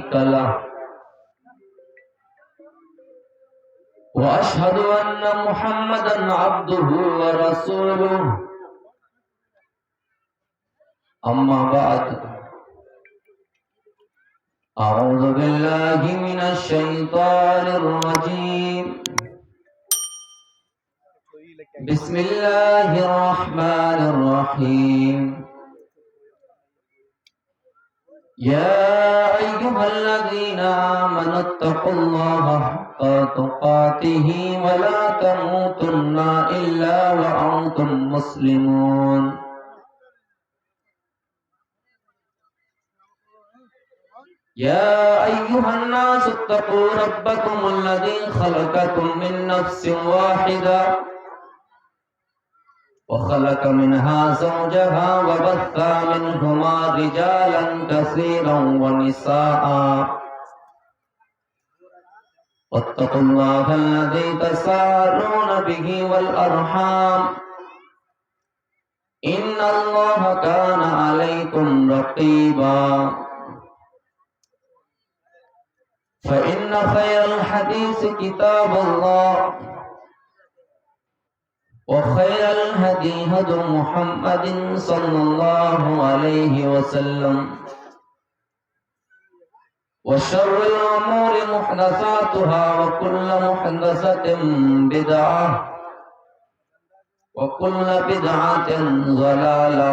شريك له وأشهد أن محمدا عبده ورسوله أما بعد أعوذ بالله من الشيطان الرجيم بسم الله الرحمن الرحيم يا أيها الذين آمنوا اتقوا الله حق تقاته ولا تموتن إلا وأنتم مسلمون يا أيها الناس اتقوا ربكم الذي خلقكم من نفس واحدة وخلق منها زوجها وبث منهما رجالا كثيرا ونساء واتقوا الله الذي تساءلون به والأرحام إن الله كان عليكم رقيبا فإن خير الحديث كتاب الله وخير الهدي هدي محمد صلى الله عليه وسلم وشر الأمور محدثاتها وكل محدثة بدعة وكل بدعة ضلالة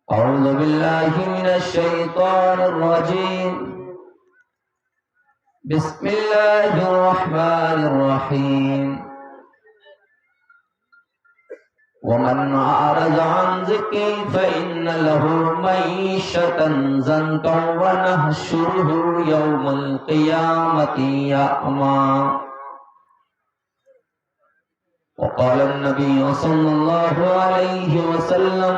أعوذ بالله من الشيطان الرجيم بسم الله الرحمن الرحيم ومن أعرض عن ذكري فإن له معيشة ضنكا ونحشره يوم القيامة أعمى وقال النبي صلى الله عليه وسلم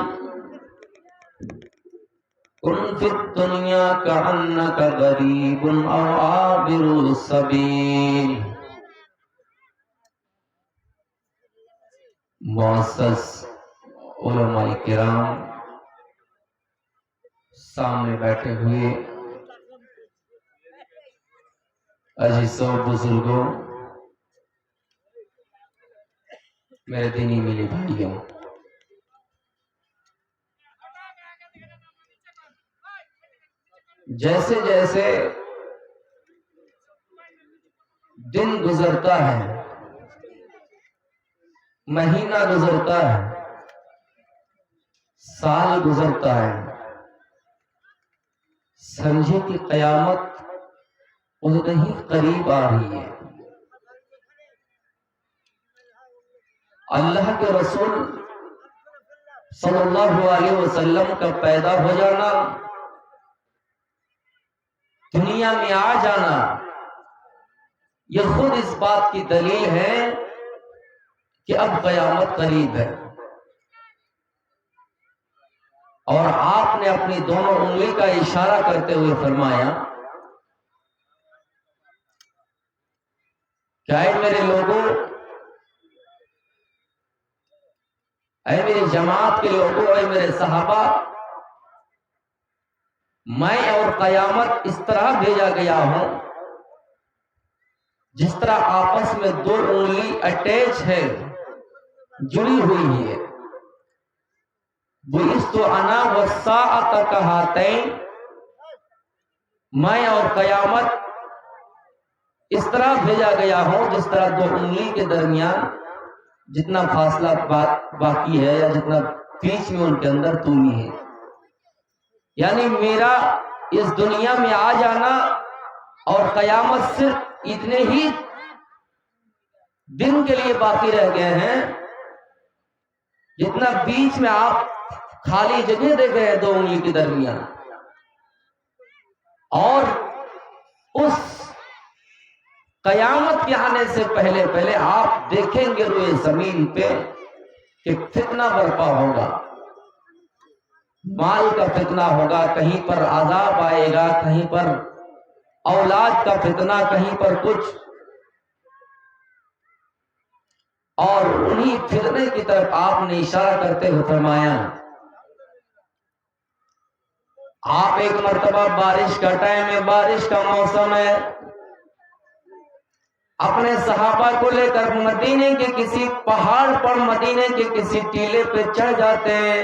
كن في الدنيا كأنك غريب أو عابر السبيل معزز علماء کرام، سامنے بیٹھے ہوئے عزیزوں بزرگوں، میرے دینی ملی بھائیوں، جیسے جیسے دن گزرتا ہے، مہینہ گزرتا ہے، سال گزرتا ہے، سمجھے کہ قیامت اتنا ہی قریب آ رہی ہے۔ اللہ کے رسول صلی اللہ علیہ وسلم کا پیدا ہو جانا، دنیا میں آ جانا، یہ خود اس بات کی دلیل ہے کہ اب قیامت قریب ہے۔ اور آپ نے اپنی دونوں انگلی کا اشارہ کرتے ہوئے فرمایا کہ اے میرے لوگوں، اے میری جماعت کے لوگوں، اے میرے صحابہ، میں اور قیامت اس طرح بھیجا گیا ہوں جس طرح آپس میں دو انگلی اٹیچ ہے، جڑی ہوئی ہے۔ بُعِثْتُ أَنَا وَالسَّاعَةَ كَهَاتَيْنِ، میں اور قیامت اس طرح بھیجا گیا ہوں جس طرح دو انگلی کے درمیان جتنا فاصلہ باقی ہے یا جتنا بیچ میں ان کے اندر دوری ہے۔ یعنی میرا اس دنیا میں آ جانا اور قیامت صرف اتنے ہی دن کے لیے باقی رہ گئے ہیں جتنا بیچ میں آپ خالی جگہ دے گئے دو انگلی کے درمیان۔ اور اس قیامت کے آنے سے پہلے پہلے آپ دیکھیں گے روئے زمین پہ کہ فتنہ برپا ہوگا، مال کا فتنہ ہوگا، کہیں پر عذاب آئے گا، کہیں پر اولاد کا فتنہ، کہیں پر کچھ، اور انہی فتنے کی طرف آپ نے اشارہ کرتے ہوئے فرمایا آپ ایک مرتبہ بارش کا ٹائم ہے، بارش کا موسم ہے، اپنے صحابہ کو لے کر مدینے کے کسی پہاڑ پر، مدینے کے کسی ٹیلے پہ چڑھ جاتے ہیں۔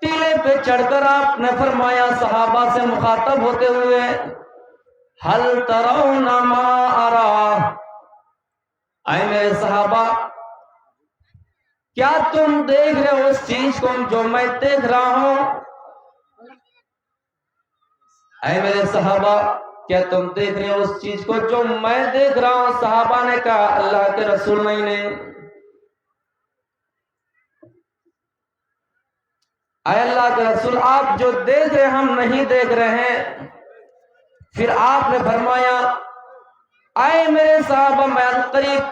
ٹیلے پہ چڑھ کر آپ نے فرمایا صحابہ سے مخاطب ہوتے ہوئے، ہل ترون ما ارا، اے میرے صحابہ کیا تم دیکھ رہے ہو اس چیز کو جو میں دیکھ رہا ہوں؟ اے میرے صحابہ کیا تم دیکھ رہے ہو اس چیز کو جو میں دیکھ رہا ہوں؟ صحابہ نے کہا اللہ کے رسول نہیں نے، اے اللہ کے رسول آپ جو دیکھ رہے ہم نہیں دیکھ رہے ہیں۔ پھر آپ نے فرمایا اے میرے صحابہ میں عنقریب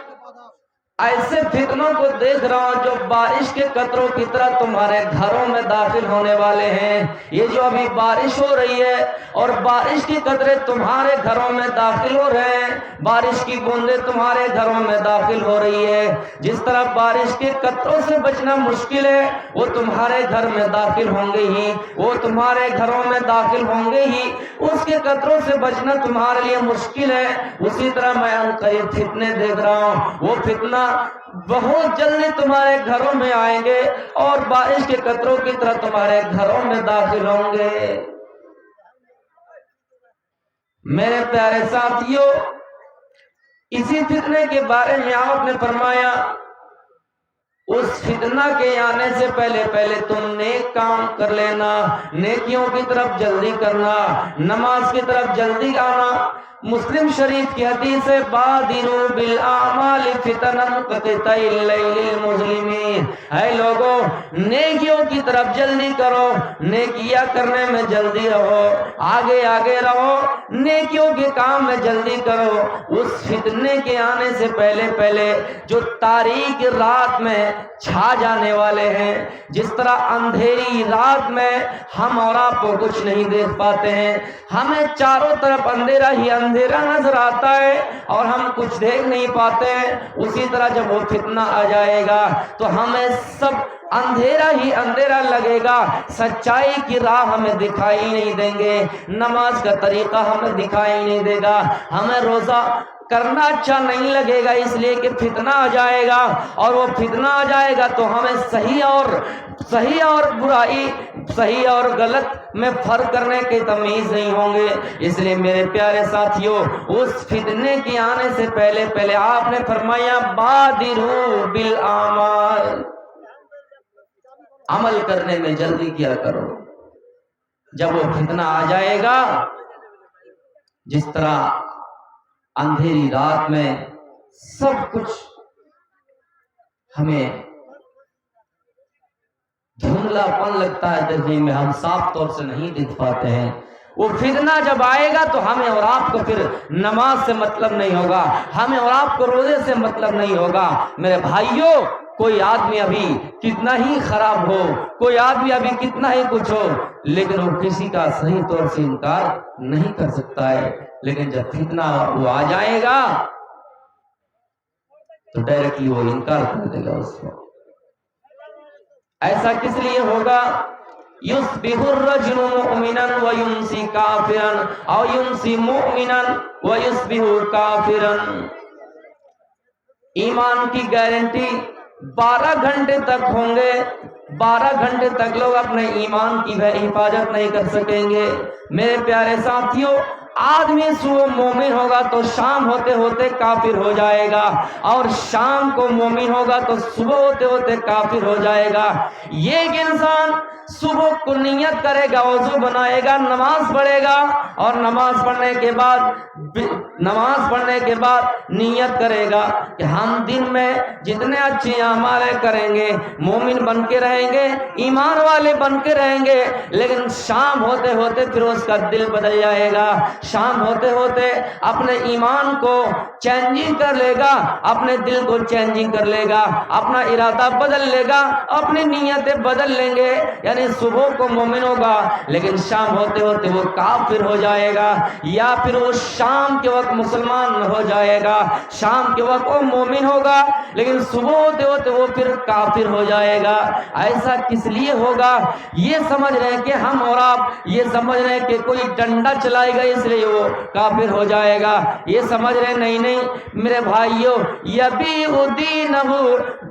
ایسے فتنوں کو دیکھ رہا ہوں جو بارش کے قطروں کی طرح تمہارے گھروں میں داخل ہونے والے ہیں۔ یہ جو ابھی بارش ہو رہی ہے اور بارش کی قطرے تمہارے گھروں میں داخل ہو رہے ہیں، بارش کی بوندیں تمہارے گھروں میں داخل ہو رہی ہے، جس طرح بارش کے قطروں سے بچنا مشکل ہے وہ تمہارے گھر میں داخل ہوں گے ہی، وہ تمہارے گھروں میں داخل ہوں گے ہی، اس کے قطروں سے بچنا تمہارے لیے مشکل ہے۔ اسی طرح میں عنقریب فتنے دیکھ رہا ہوں، وہ فتنہ بہت جلدی تمہارے گھروں میں آئیں گے اور بارش کے قطروں کی طرح تمہارے گھروں میں داخل ہوں گے۔ میرے پیارے ساتھیوں، اسی فتنے کے بارے میں آپ نے فرمایا اس فتنہ کے آنے سے پہلے تم نیک کام کر لینا، نیکیوں کی طرف جلدی کرنا، نماز کی طرف جلدی آنا۔ مسلم شریف کی حدیث ہے بادروا بالاعمال فتنا کقطع اللیل المظلم، اے لوگوں نیکیوں کی طرف جلدی کرو، نیکیاں کرنے میں جلدی رہو، آگے آگے رہو، نیکیوں کے کام میں جلدی کرو۔ اس فتنے کے آنے سے پہلے جو تاریک رات میں چھا جانے والے ہیں، جس طرح اندھیری رات میں ہم اور آپ کو کچھ نہیں دیکھ پاتے ہیں، ہمیں چاروں طرف اندھیرا ہی اندھیرا نظر آتا ہے اور ہم کچھ دیکھ نہیں پاتے ہیں، اسی طرح جب وہ فتنہ آ جائے گا تو ہمیں سب اندھیرا ہی اندھیرا لگے گا، سچائی کی راہ ہمیں دکھائی نہیں دیں گے، نماز کا طریقہ ہمیں دکھائی نہیں دے گا، ہمیں روزہ کرنا اچھا نہیں لگے گا، اس لیے کہ فتنہ آ جائے گا، اور وہ فتنہ آ جائے گا تو ہمیں صحیح اور برائی، صحیح اور غلط میں فرق کرنے کی تمیز نہیں ہوں گے۔ اس لیے میرے پیارے ساتھیوں، اس فتنے کے آنے سے پہلے آپ نے فرمایا بادروا بالاعمال، عمل کرنے میں جلدی کیا کرو۔ جب وہ فتنہ آ جائے گا، جس طرح اندھیری رات میں سب کچھ ہمیں دھندلا پن لگتا ہے، دیکھنے میں ہم صاف طور سے نہیں دیکھ پاتے ہیں، وہ فتنہ جب آئے گا تو ہمیں اور آپ کو پھر نماز سے مطلب نہیں ہوگا، ہمیں اور آپ کو روزے سے مطلب نہیں ہوگا۔ میرے بھائیوں، کوئی آدمی ابھی کتنا ہی خراب ہو، کوئی آدمی ابھی کتنا ہی کچھ ہو، لیکن وہ کسی کا صحیح طور سے انکار نہیں کر سکتا ہے، لیکن جب فتنہ وہ آ جائے گا تو ڈائریکٹلی وہ انکار کر دے گا اس کو۔ ایسا کس لیے ہوگا؟ یصبح الرجل مؤمنا ویمسی کافرا او یمسی مؤمنا ویصبح کافرا۔ ایمان کی گارنٹی 12 گھنٹے تک ہوں گے، 12 گھنٹے تک لوگ اپنے ایمان کی حفاظت نہیں کر سکیں گے۔ میرے پیارے ساتھیوں، آدمی صبح مومن ہوگا تو شام ہوتے ہوتے کافر ہو جائے گا، اور شام کو مومن ہوگا تو صبح ہوتے ہوتے کافر ہو جائے گا۔ یہ ایک انسان صبح کو نیت کرے گا، وضو بنائے گا، نماز پڑھے گا، اور نماز پڑھنے کے بعد نیت کرے گا کہ ہم دن میں جتنے اچھے اعمال کریں گے، مومن بن کے رہیں گے، ایمان والے بن کے رہیں گے، لیکن شام ہوتے ہوتے پھر اس کا دل بدل جائے گا، شام ہوتے ہوتے اپنے ایمان کو چینجنگ کر لے گا، اپنے دل کو چینجنگ کر لے گا، اپنا ارادہ بدل لے گا، اپنی نیتیں بدل لیں گے، یعنی صبح کو مومن ہوگا لیکن شام ہوتے ہوتے وہ کافر ہو جائے گا، یا پھر وہ شام کے وقت مسلمان ہو جائے گا، شام کے وقت وہ مومن ہوگا لیکن صبح ہوتے ہوتے وہ پھر کافر ہو جائے گا۔ ایسا کس لیے ہوگا؟ یہ سمجھ رہے ہیں کہ ہم اور آپ یہ سمجھ رہے ہیں کہ کوئی ڈنڈا چلائے گا اس لیے وہ کافر ہو جائے گا، یہ سمجھ رہے ہیں نہیں میرے بھائیو، یبیع دینہ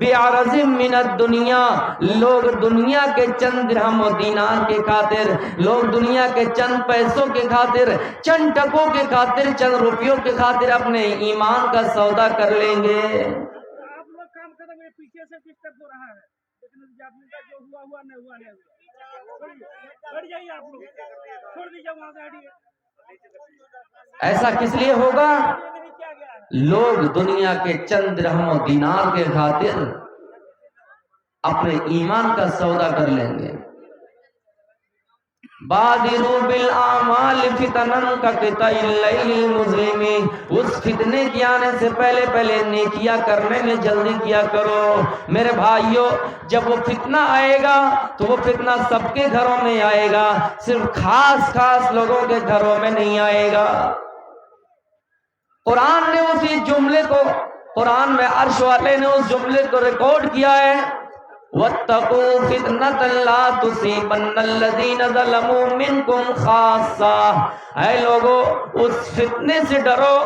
بعرض من الدنیا، لوگ دنیا کے چند درہم و دینار کے خاطر، لوگ دنیا کے چند پیسوں کے خاطر، چند ٹکوں کے خاطر، چند روپیوں کے خاطر اپنے ایمان کا سودا کر لیں گے۔ آپ لوگ کام ختم ہے، پیچھے سے ڈسٹرب ہو رہا ہے، لیکن جو ہوا ہوا نہیں ہوا نہیں ہٹ جائیے، آپ لوگ چھوڑ دیجیے، وہاں سے ہٹیے۔ ایسا کس لیے ہوگا؟ لوگ دنیا کے چند درہم و دینار کے خاطر اپنے ایمان کا سودا کر لیں گے۔ بادروا بالاعمال فتنا کقطع اللیل المظلم، اس فتنے کے آنے سے پہلے نیکیاں کرنے میں جلدی کیا کرو۔ میرے بھائیو، جب وہ فتنہ آئے گا تو وہ فتنہ سب کے گھروں میں آئے گا، صرف خاص لوگوں کے گھروں میں نہیں آئے گا۔ قرآن نے اسی جملے کو، قرآن میں عرش والے نے اس جملے کو ریکارڈ کیا ہے، وَاتَّقُوا فِتْنَةً لَا تُصِيبَنَّ الَّذِينَ ظَلَمُوا مِنْكُمْ خَاصَّةً، اے لوگو اس فتنے سے ڈرو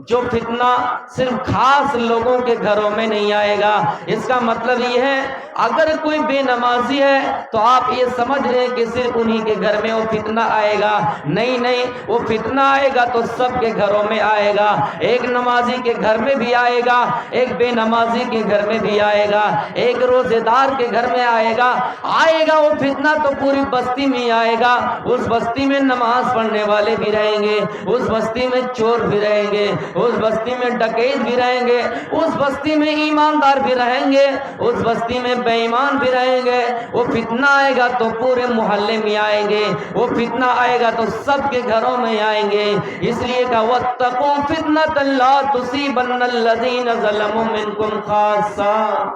جو فتنہ صرف خاص لوگوں کے گھروں میں نہیں آئے گا۔ اس کا مطلب یہ ہے اگر کوئی بے نمازی ہے تو آپ یہ سمجھ رہے ہیں کہ صرف انہی کے گھر میں وہ فتنہ آئے گا، نہیں، وہ فتنہ آئے گا تو سب کے گھروں میں آئے گا، ایک نمازی کے گھر میں بھی آئے گا، ایک بے نمازی کے گھر میں بھی آئے گا، ایک روزے دار کے گھر میں آئے گا وہ فتنہ تو پوری بستی میں آئے گا۔ اس بستی میں نماز پڑھنے والے بھی رہیں گے، اس بستی میں چور بھی رہیں گے، اس بستی میں ڈکیت بھی رہیں گے، اس بستی میں ایماندار بھی رہیں گے، اس بستی میں بے ایمان بھی رہیں گے۔ وہ فتنہ آئے گا تو پورے محلے میں آئیں گے، وہ فتنہ آئے گا تو سب کے گھروں میں آئیں گے۔ اس لیے کہ وَاتَّقُوا فِتْنَةً لَا تُصِيبَنَّ الَّذِينَ ظَلَمُوا مِنْكُمْ خَاصَّةً،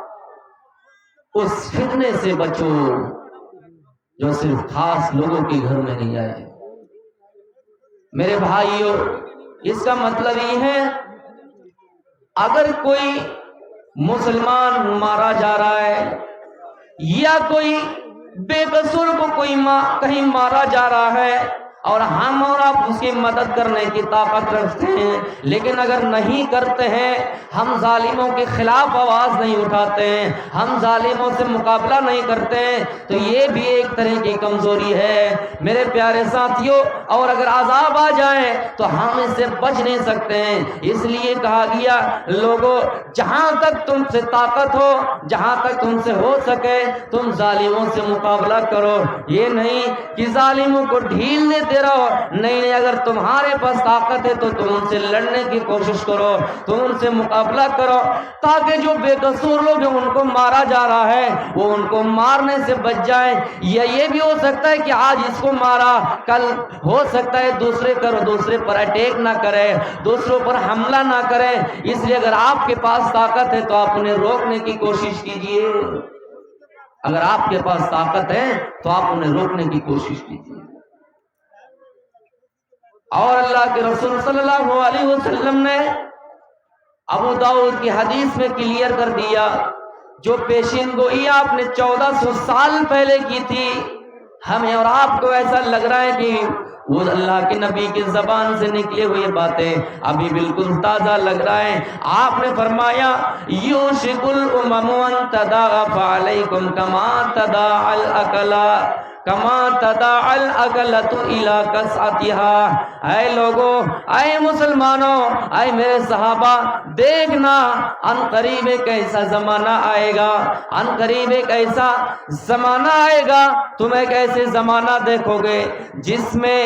اس فتنے سے بچو جو صرف خاص لوگوں کے گھر میں نہیں آئے۔ میرے بھائیو، اس کا مطلب یہ ہے اگر کوئی مسلمان مارا جا رہا ہے یا کوئی بے قصور کو کوئی کہیں مارا جا رہا ہے اور ہم اور آپ اس کی مدد کرنے کی طاقت رکھتے ہیں، لیکن اگر نہیں کرتے ہیں، ہم ظالموں کے خلاف آواز نہیں اٹھاتے ہیں، ہم ظالموں سے مقابلہ نہیں کرتے ہیں، تو یہ بھی ایک طرح کی کمزوری ہے میرے پیارے ساتھیوں۔ اور اگر عذاب آ جائے تو ہم اس سے بچ نہیں سکتے ہیں، اس لیے کہا گیا لوگوں جہاں تک تم سے طاقت ہو، جہاں تک تم سے ہو سکے تم ظالموں سے مقابلہ کرو، یہ نہیں کہ ظالموں کو ڈھیل دیتے رہو، نہیں، اگر تمہارے پاس طاقت ہے تو تم ان سے لڑنے کی کوشش کرو، تم ان سے مقابلہ کرو، تاکہ جو بے قصور لوگ ہیں ان کو مارا جا رہا ہے وہ ان کو مارنے سے بچ جائیں۔ یا یہ بھی ہو سکتا ہے کہ آج اس کو مارا، کل ہو سکتا ہے دوسرے پر اٹیک نہ کرے، دوسروں پر حملہ نہ کرے، اس لیے اگر آپ کے پاس طاقت ہے تو آپ انہیں روکنے کی کوشش کیجئے، اگر آپ کے پاس طاقت ہے تو آپ انہیں روکنے کی کوشش کیجئے۔ اور اللہ کے رسول صلی اللہ علیہ وسلم نے ابو داؤد کی حدیث میں کلیئر کر دیا، جو پیشین گوئی آپ نے 1400 سال پہلے کی تھی، ہمیں اور آپ کو ایسا لگ رہا ہے کہ وہ اللہ کے نبی کی زبان سے نکلے ہوئے باتیں ابھی بالکل تازہ لگ رہا ہے۔ آپ نے فرمایا یوشک الامم ان تداعف علیکم کما تداعی الاکلۃ الی کسعتها، اے لوگوں، اے مسلمانوں، اے میرے صحابہ، دیکھنا ان قریب ایک ایسا زمانہ آئے گا، ان قریب ایک ایسا زمانہ آئے گا، تم ایک ایسے زمانہ دیکھو گے جس میں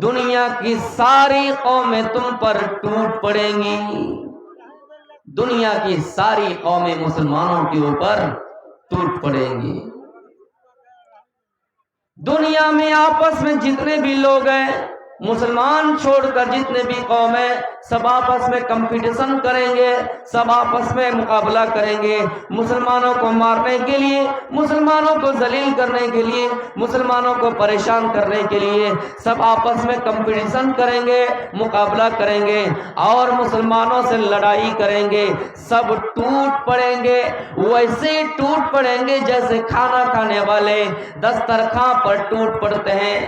دنیا کی ساری قومیں تم پر ٹوٹ پڑیں گی، دنیا کی ساری قومیں مسلمانوں کے اوپر ٹوٹ پڑیں گی۔ دنیا میں آپس میں جتنے بھی لوگ ہیں مسلمان چھوڑ کر جتنے بھی قومیں سب آپس میں کمپٹیشن کریں گے، سب آپس میں مقابلہ کریں گے، مسلمانوں کو مارنے کے لیے، مسلمانوں کو ذلیل کرنے کے لیے، مسلمانوں کو پریشان کرنے کے لیے سب آپس میں کمپٹیشن کریں گے، مقابلہ کریں گے اور مسلمانوں سے لڑائی کریں گے، سب ٹوٹ پڑیں گے، ویسے ٹوٹ پڑیں گے جیسے کھانا کھانے والے دسترخوان پر ٹوٹ پڑتے ہیں۔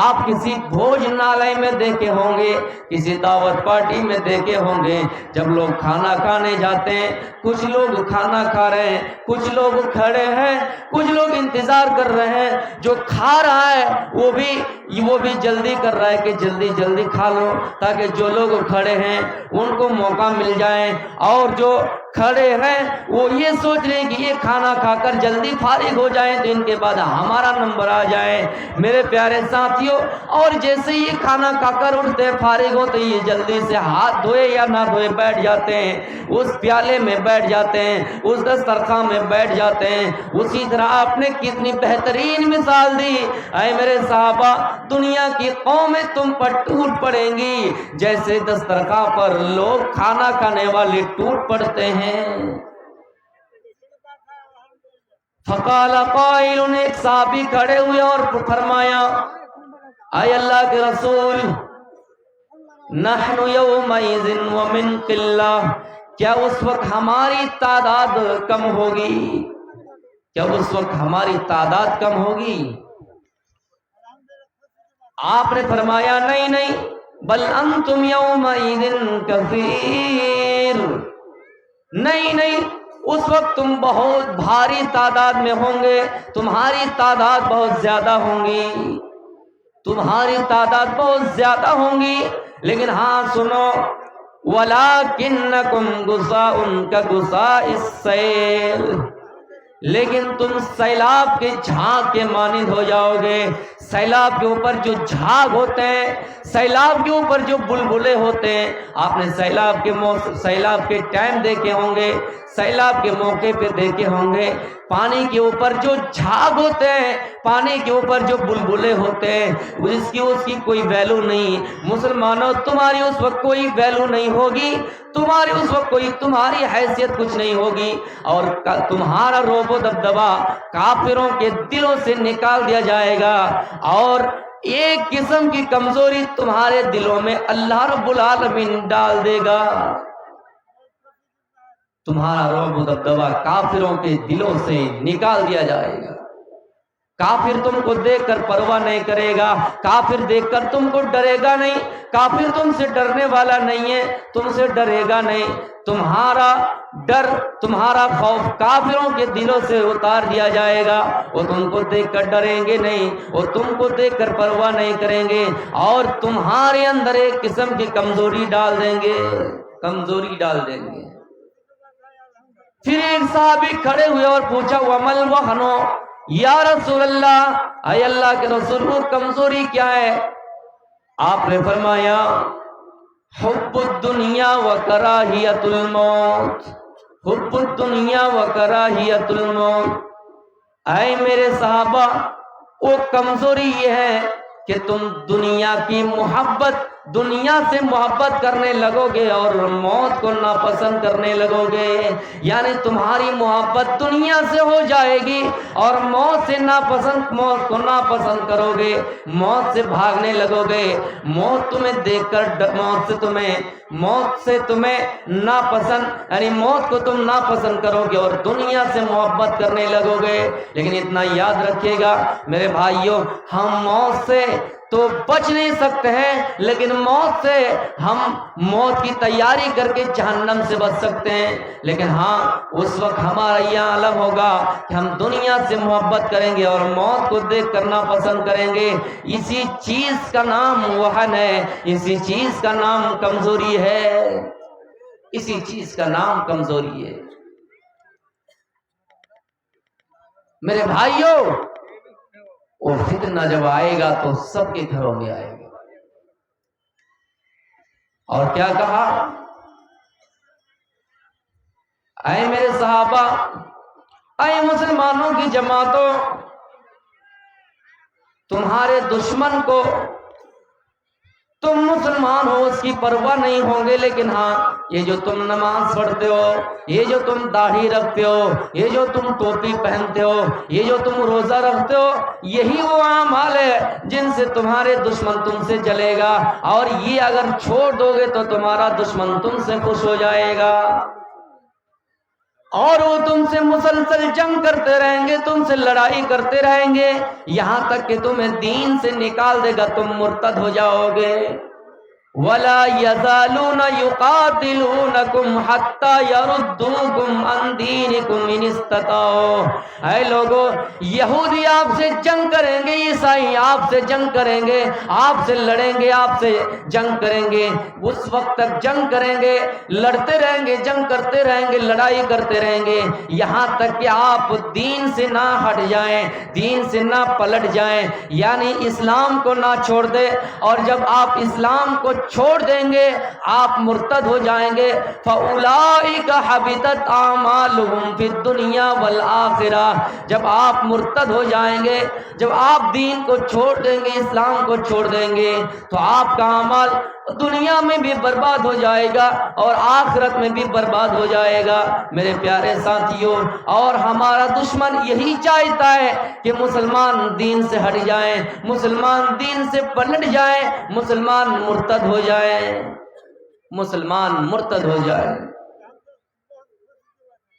آپ کسی بھوج نالے میں دیکھے ہوں گے، کسی دعوت پارٹی میں دیکھے ہوں گے، جب لوگ کھانا کھانے جاتے ہیں، کچھ لوگ کھانا کھا رہے ہیں، کچھ لوگ کھڑے ہیں، کچھ لوگ انتظار کر رہے ہیں، جو کھا رہا ہے وہ بھی جلدی کر رہا ہے کہ جلدی جلدی کھا لو تاکہ جو لوگ کھڑے ہیں ان کو موقع مل جائے، اور جو کھڑے ہیں وہ یہ سوچ رہے ہیں کہ یہ کھانا کھا کر جلدی فارغ ہو جائیں تو ان کے بعد ہمارا نمبر آ جائے۔ میرے پیارے ساتھیوں، اور جیسے یہ کھانا کھا کر اٹھتے فارغ ہو تو یہ جلدی سے ہاتھ دھوئے یا نہ دھوئے بیٹھ جاتے ہیں، اس پیالے میں بیٹھ جاتے ہیں، اس دسترخوان میں بیٹھ جاتے ہیں۔ اسی طرح آپ نے کتنی بہترین مثال دی، اے میرے صحابہ، دنیا کی قومیں تم پر ٹوٹ پڑیں گی جیسے دسترخوان پر لوگ کھانا کھانے والے ٹوٹ پڑتے ہیں۔ فقال قائل، ایک صحابی کھڑے ہوئے اور فرمایا، اے اللہ کے رسول، نحن یومئذ ومن قلہ، کیا اس وقت ہماری تعداد کم ہوگی؟ کیا اس وقت ہماری تعداد کم ہوگی؟ آپ نے فرمایا نہیں نہیں، بل انتم یومئذ کثیر، نہیں نہیں، اس وقت تم بہت بھاری تعداد میں ہوں گے، تمہاری تعداد بہت زیادہ ہوں گی، تمہاری تعداد بہت زیادہ ہوں گی، لیکن ہاں سنو، وَلَٰكِنَّكُمْ غُثَاءٌ كَغُثَاءِ السَّيْلِ، لیکن تم سیلاب کے جھاگ کے مانند ہو جاؤ گے۔ سیلاب کے اوپر جو جھاگ ہوتے ہیں، سیلاب کے اوپر جو بلبلے ہوتے ہیں، آپ نے سیلاب کے ٹائم دیکھے ہوں گے، سیلاب کے موقع پہ دیکھے ہوں گے، پانی کے اوپر جو جھاگ ہوتے ہیں، پانی کے اوپر جو بلبلے ہوتے ہیں، اس کی کوئی ویلو نہیں۔ مسلمانوں، تمہاری اس وقت کوئی ویلو نہیں ہوگی، تمہاری اس وقت تمہاری حیثیت کچھ نہیں ہوگی، اور تمہارا روب و دبدبا کافروں کے دلوں سے نکال دیا جائے گا، اور ایک قسم کی کمزوری تمہارے دلوں میں اللہ رب العالمین ڈال دے گا۔ تمہارا رعب و دبدبا کافروں کے دلوں سے نکال دیا جائے گا۔ کافر تم کو دیکھ کر پرواہ نہیں کرے گا، کافر دیکھ کر تم کو ڈرے گا نہیں، کافر تم سے ڈرنے والا نہیں ہے، تم سے ڈرے گا نہیں۔ تمہارا ڈر، تمہارا خوف کافروں کے دلوں سے اتار دیا جائے گا، وہ تم کو دیکھ کر ڈریں گے نہیں، وہ تم کو دیکھ کر پرواہ نہیں کریں گے، اور تمہارے اندر ایک قسم کی کمزوری ڈال دیں گے، کمزوری ڈال دیں گے۔ پھر ایک صحابی کھڑے ہوئے اور پوچھا، وَمَا الْوَهْنُ یا رسول اللہ، اے اللہ کے رسول، وہ کمزوری کیا ہے؟ آپ نے فرمایا، حب الدنیا و کراہیت الموت، حب الدنیا و کراہیت الموت۔ اے میرے صحابہ، وہ کمزوری یہ ہے کہ تم دنیا کی محبت، دنیا سے محبت کرنے لگو گے اور موت کو ناپسند کرنے لگو گے، یعنی تمہاری محبت دنیا سے ہو جائے گی اور موت کو ناپسند کرو گے، موت سے بھاگنے لگو گے، موت تمہیں دیکھ کر موت سے تمہیں ناپسند، یعنی موت کو تم ناپسند کرو گے اور دنیا سے محبت کرنے لگو گے۔ لیکن اتنا یاد رکھیے گا میرے بھائیوں، ہم موت سے تو بچ نہیں سکتے ہیں، لیکن موت سے ہم موت کی تیاری کر کے جہنم سے بچ سکتے ہیں۔ لیکن ہاں، اس وقت ہمارا یہ عالم ہوگا کہ ہم دنیا سے محبت کریں گے اور موت کو دیکھ کر ناپسند کریں گے۔ اسی چیز کا نام وہن ہے، اسی چیز کا نام کمزوری ہے، اسی چیز کا نام کمزوری ہے۔ میرے بھائیوں، وہ فتنہ جب آئے گا تو سب کے گھروں میں آئے گا۔ اور کیا کہا؟ اے میرے صحابہ، اے مسلمانوں کی جماعتوں، تمہارے دشمن کو تم مسلمان ہو اس کی پرواہ نہیں ہوں گے، لیکن ہاں یہ جو تم نماز پڑھتے ہو، یہ جو تم داڑھی رکھتے ہو، یہ جو تم ٹوپی پہنتے ہو، یہ جو تم روزہ رکھتے ہو، یہی وہ اعمال ہے جن سے تمہارے دشمن تم سے جلے گا، اور یہ اگر چھوڑ دو گے تو تمہارا دشمن تم سے خوش ہو جائے گا، اور وہ تم سے مسلسل جنگ کرتے رہیں گے، تم سے لڑائی کرتے رہیں گے، یہاں تک کہ تمہیں دین سے نکال دے گا، تم مرتد ہو جاؤ گے۔ وَلَا يَزَالُونَ يُقَاتِلُونَكُمْ حَتَّى يَرُدُّوكُمْ عَنْ دِينِكُمْ إِنِ اسْتَطَاعُوا۔ اے لوگو، یہودی آپ سے جنگ کریں گے، عیسائی آپ سے جنگ کریں گے، آپ سے لڑیں گے، آپ سے جنگ کریں گے، اس وقت تک جنگ کریں گے، لڑتے رہیں گے، جنگ کرتے رہیں گے، لڑائی کرتے رہیں گے، یہاں تک کہ آپ دین سے نہ ہٹ جائیں، دین سے نہ پلٹ جائیں، یعنی اسلام کو نہ چھوڑ دیں، اور جب آپ اسلام کو چھوڑ دیں گے، آپ مرتد ہو جائیں گے، فَأُولَئِكَ حَبِطَتْ أَعْمَالُهُمْ فِي الدُّنْيَا وَالْآخِرَةِ۔ جب آپ مرتد ہو جائیں گے، جب آپ دین کو چھوڑ دیں گے، اسلام کو چھوڑ دیں گے، تو آپ کا عمل دنیا میں بھی برباد ہو جائے گا اور آخرت میں بھی برباد ہو جائے گا۔ میرے پیارے ساتھیوں، اور ہمارا دشمن یہی چاہتا ہے کہ مسلمان دین سے ہٹ جائیں، مسلمان دین سے پلٹ جائیں، مسلمان مرتد ہو جائیں، مسلمان مرتد ہو جائیں۔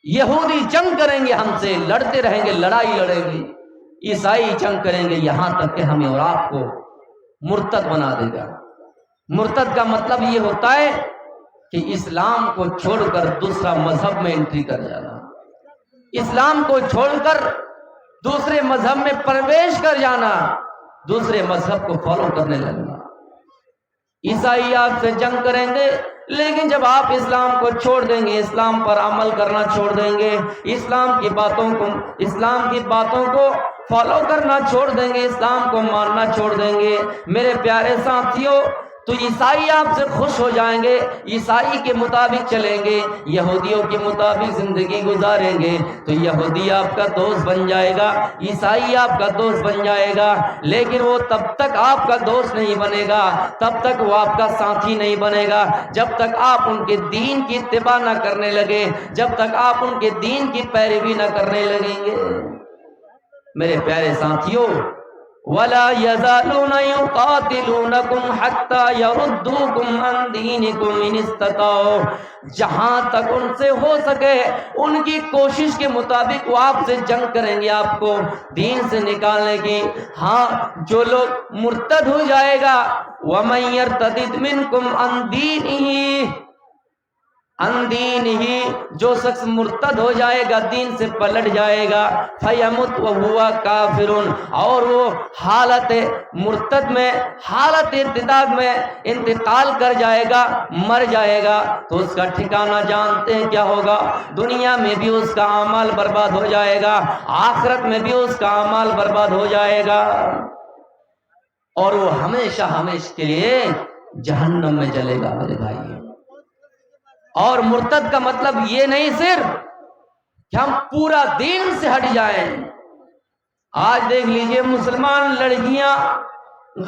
یہودی جنگ کریں گے، ہم سے لڑتے رہیں گے، لڑائی لڑیں گے، عیسائی جنگ کریں گے، یہاں تک کہ ہمیں اور آپ کو مرتد بنا دے گا۔ مرتد کا مطلب یہ ہوتا ہے کہ اسلام کو چھوڑ کر دوسرا مذہب میں انٹری کر جانا، اسلام کو چھوڑ کر دوسرے مذہب میں پرویش کر جانا، دوسرے مذہب کو فالو کرنے لگنا۔ عیسائی آپ سے جنگ کریں گے، لیکن جب آپ اسلام کو چھوڑ دیں گے، اسلام پر عمل کرنا چھوڑ دیں گے، اسلام کی باتوں کو فالو کرنا چھوڑ دیں گے، اسلام کو ماننا چھوڑ دیں گے، میرے پیارے ساتھیوں، تو عیسائی آپ سے خوش ہو جائیں گے، عیسائی کے مطابق چلیں گے، یہودیوں کے مطابق زندگی گزاریں گے، تو یہودی آپ کا دوست بن جائے گا، عیسائی آپ کا دوست بن جائے گا، لیکن وہ تب تک آپ کا دوست نہیں بنے گا، تب تک وہ آپ کا ساتھی نہیں بنے گا، جب تک آپ ان کے دین کی اتباع نہ کرنے لگے، جب تک آپ ان کے دین کی پیروی نہ کرنے لگیں گے۔ میرے پیارے ساتھیوں، وَلَا يَزَالُونَ يُقَاتِلُونَكُمْ حَتَّى يَرُدُّوكُمْ عَنْ دِينِكُمْ إِنِ اسْتَطَاعُوا۔ جہاں تک ان سے ہو سکے ان کی کوشش کے مطابق وہ آپ سے جنگ کریں گے، آپ کو دین سے نکالنے کی۔ ہاں، جو لوگ مرتد ہو جائے گا، وَمَن يَرْتَدِدْ مِنْكُمْ عَنْ دِينِهِ، جو شخص مرتد ہو جائے گا، دین سے پلٹ جائے گا، فَيَمُتْ وَهُوَ كَافِرٌ، اور وہ حالت مرتد میں، حالت ارتداد میں انتقال کر جائے گا، مر جائے گا، تو اس کا ٹھکانہ جانتے ہیں کیا ہوگا؟ دنیا میں بھی اس کا اعمال برباد ہو جائے گا، آخرت میں بھی اس کا اعمال برباد ہو جائے گا، اور وہ ہمیشہ ہمیشہ کے لیے جہنم میں جلے گا۔ میرے بھائی، اور مرتد کا مطلب یہ نہیں صرف کہ ہم پورا دین سے ہٹ جائیں۔ آج دیکھ لیجئے، مسلمان لڑکیاں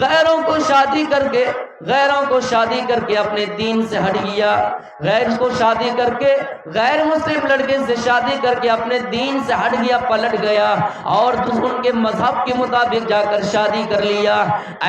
غیروں کو شادی کر کے اپنے دین سے ہٹ گیا، غیر کو شادی کر کے، غیر مسلم لڑکے سے شادی کر کے اپنے دین سے ہٹ گیا، پلٹ گیا، اور ان کے مذہب کے مطابق جا کر شادی کر لیا۔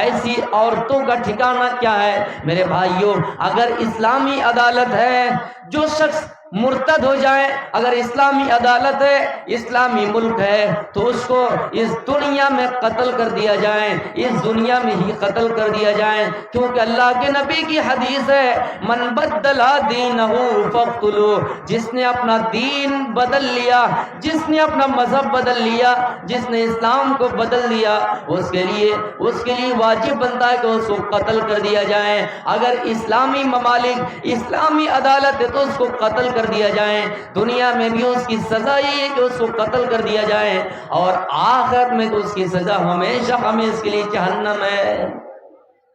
ایسی عورتوں کا ٹھکانہ کیا ہے؟ میرے بھائیوں، اگر اسلامی عدالت ہے، جو شخص مرتد ہو جائے، اگر اسلامی عدالت ہے، اسلامی ملک ہے، تو اس کو اس دنیا میں قتل کر دیا جائے، اس دنیا میں ہی قتل کر دیا جائے، کیونکہ اللہ کے نبی کی حدیث ہے، من بدل دینہ فاقتلوہ، جس نے اپنا دین بدل لیا، جس نے اپنا مذہب بدل لیا، جس نے اسلام کو بدل دیا، اس کے لیے واجب بنتا ہے کہ اس کو قتل کر دیا جائے۔ اگر اسلامی ممالک، اسلامی عدالت ہے، تو اس کو قتل کر دیا جائے، دنیا میں بھی اس کی سزا یہ ہے کہ اس کو قتل کر دیا جائے، اور آخرت میں تو اس کی سزا ہمیشہ ہمیشہ کے لیے جہنم ہے،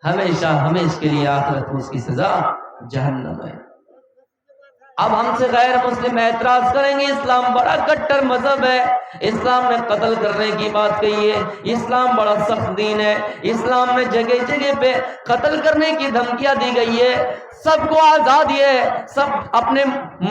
ہمیشہ ہمیشہ کے لیے آخرت میں اس کی سزا جہنم ہے۔ اب ہم سے غیر مسلم اعتراض کریں گے اسلام بڑا کٹر مذہب ہے، اسلام نے قتل کرنے کی بات کہی ہے، اسلام بڑا سخت دین ہے، اسلام میں جگہ جگہ پہ قتل کرنے کی دھمکیاں دی گئی ہے، سب کو آزادی ہے، سب اپنے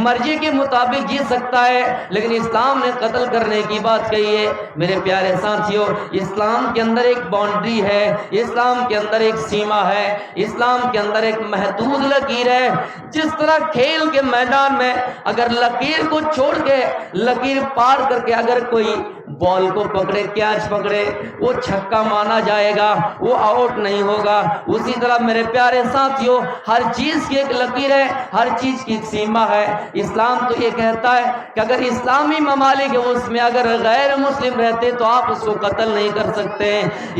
مرضی کے مطابق جی سکتا ہے، لیکن اسلام نے قتل کرنے کی بات کہی ہے۔ میرے پیارے ساتھیوں، اسلام کے اندر ایک باؤنڈری ہے، اسلام کے اندر ایک سیما ہے، اسلام کے اندر ایک محدود لکیر ہے۔ جس طرح کھیل کے میدان میں اگر لکیر کو چھوڑ کے، لکیر پار کر کے اگر کوئی بال کو پکڑے، کیچ پکڑے، وہ چھکا مانا جائے گا، وہ آؤٹ نہیں ہوگا۔ اسی طرح میرے پیارے ساتھیوں، ہر چیز کی ایک لکیر ہے، ہر چیز کی ایک سیما ہے۔ اسلام تو یہ کہتا ہے کہ اگر اسلامی ممالک ہے اس میں اگر غیر مسلم رہتے تو آپ اس کو قتل نہیں کر سکتے۔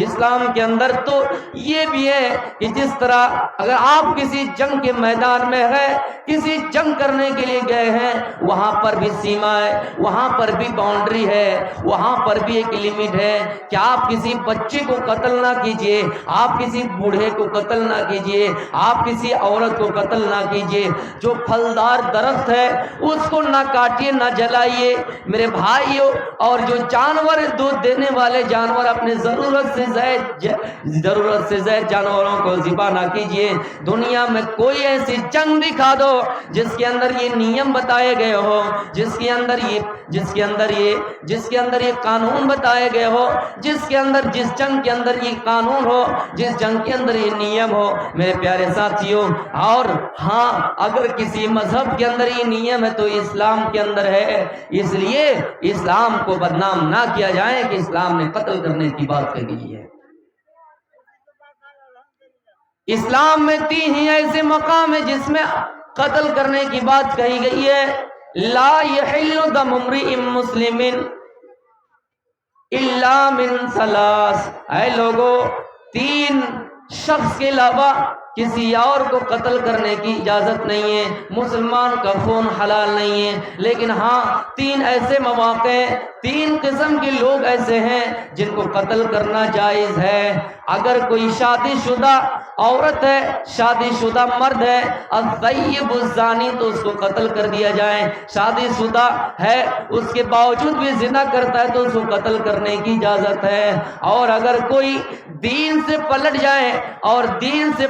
اسلام کے اندر تو یہ بھی ہے کہ جس طرح اگر آپ کسی جنگ کے میدان میں ہے، کسی جنگ کرنے کے لیے گئے ہیں، وہاں پر بھی سیما ہے، وہاں پر بھی باؤنڈری ہے، وہاں پر بھی ایک لیمٹ ہے کہ آپ کسی بچے کو قتل نہ کیجئے، آپ کسی بوڑھے کو قتل نہ کیجئے، آپ کسی عورت کو قتل نہ کیجئے۔ جو پھلدار درخت ہے اس کو نہ کاٹیے، نہ جلائیے میرے بھائیوں، اور جو جانور دودھ دینے والے جانور اپنے ضرورت سے زائد جانوروں کو ذبح نہ کیجئے۔ دنیا میں کوئی ایسی جنگ دکھا دو جس کے اندر یہ نیم بتائے گئے ہو، جس کے اندر یہ قانون بتائے گئے ہو، جس جنگ کے اندر یہ قانون ہو، جس جنگ کے اندر یہ نیم ہو میرے پیارے ساتھیوں۔ اور ہاں، اگر کسی مذہب کے اندر یہ نیم ہے تو اسلام کے اندر ہے، اس لیے اسلام کو بدنام نہ کیا جائے کہ اسلام نے قتل کرنے کی بات کہی ہے۔ اسلام میں 3 ہی ایسے مقام ہیں جس میں قتل کرنے کی بات کہی گئی ہے۔ لا یحل دم امرئ مسلم الا من ثلاث، اے لوگو 3 شخص کے علاوہ کسی اور کو قتل کرنے کی اجازت نہیں ہے، مسلمان کا خون حلال نہیں ہے۔ لیکن ہاں 3 ایسے مواقع ہیں، 3 قسم کے لوگ ایسے ہیں جن کو قتل کرنا جائز ہے۔ اگر کوئی شادی شدہ عورت ہے، شادی شدہ مرد ہے، الطیب الزانی، تو اس کو قتل کر دیا جائے۔ شادی شدہ ہے اس کے باوجود بھی زنا کرتا ہے تو اس کو قتل کرنے کی اجازت ہے۔ اور اگر کوئی دین سے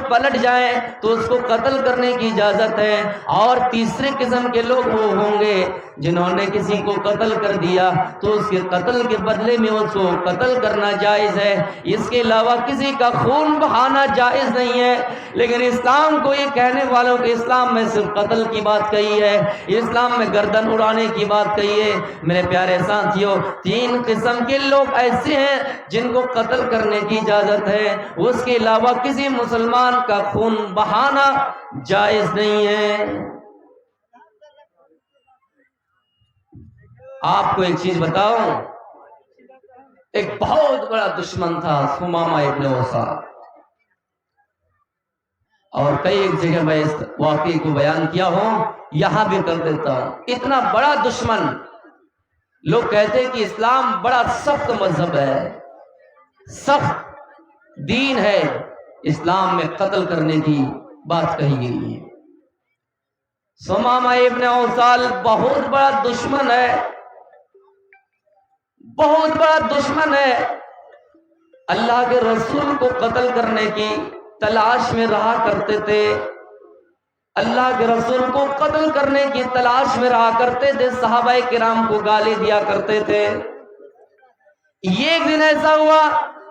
پلٹ جائے تو اس کو قتل کرنے کی اجازت ہے۔ اور تیسرے قسم کے لوگ وہ ہوں گے جنہوں نے کسی کو قتل کر دیا تو اس کے قتل کے بدلے میں اس کو قتل کرنا جائز ہے، اس کے علاوہ کسی کا خون بہانا جائز نہیں ہے۔ لیکن اسلام کو یہ کہنے والوں کہ اسلام میں صرف قتل کی بات کہی ہے، اسلام میں گردن اڑانے کی بات کہی ہے۔ میرے پیارے ساتھیوں، 3 قسم کے لوگ ایسے ہیں جن کو قتل کرنے کی اجازت ہے، اس کے علاوہ کسی مسلمان کا خون بہانا جائز نہیں ہے۔ آپ کو ایک چیز بتاؤں، ایک بہت بڑا دشمن تھا ثمامہ ابن اسال، اور کئی ایک جگہ میں اس واقعے کو بیان کیا ہوں، یہاں بھی کر دیتا ہوں۔ اتنا بڑا دشمن، لوگ کہتے ہیں کہ اسلام بڑا سخت مذہب ہے، سخت دین ہے، اسلام میں قتل کرنے کی بات کہی گئی ہے۔ ثمامہ ابن اسال بہت بڑا دشمن ہے، بہت بڑا دشمن ہے، اللہ کے رسول کو قتل کرنے کی تلاش میں رہا کرتے تھے، اللہ کے رسول کو قتل کرنے کی تلاش میں رہا کرتے تھے، صحابہ کرام کو گالی دیا کرتے تھے۔ ایک دن ایسا ہوا،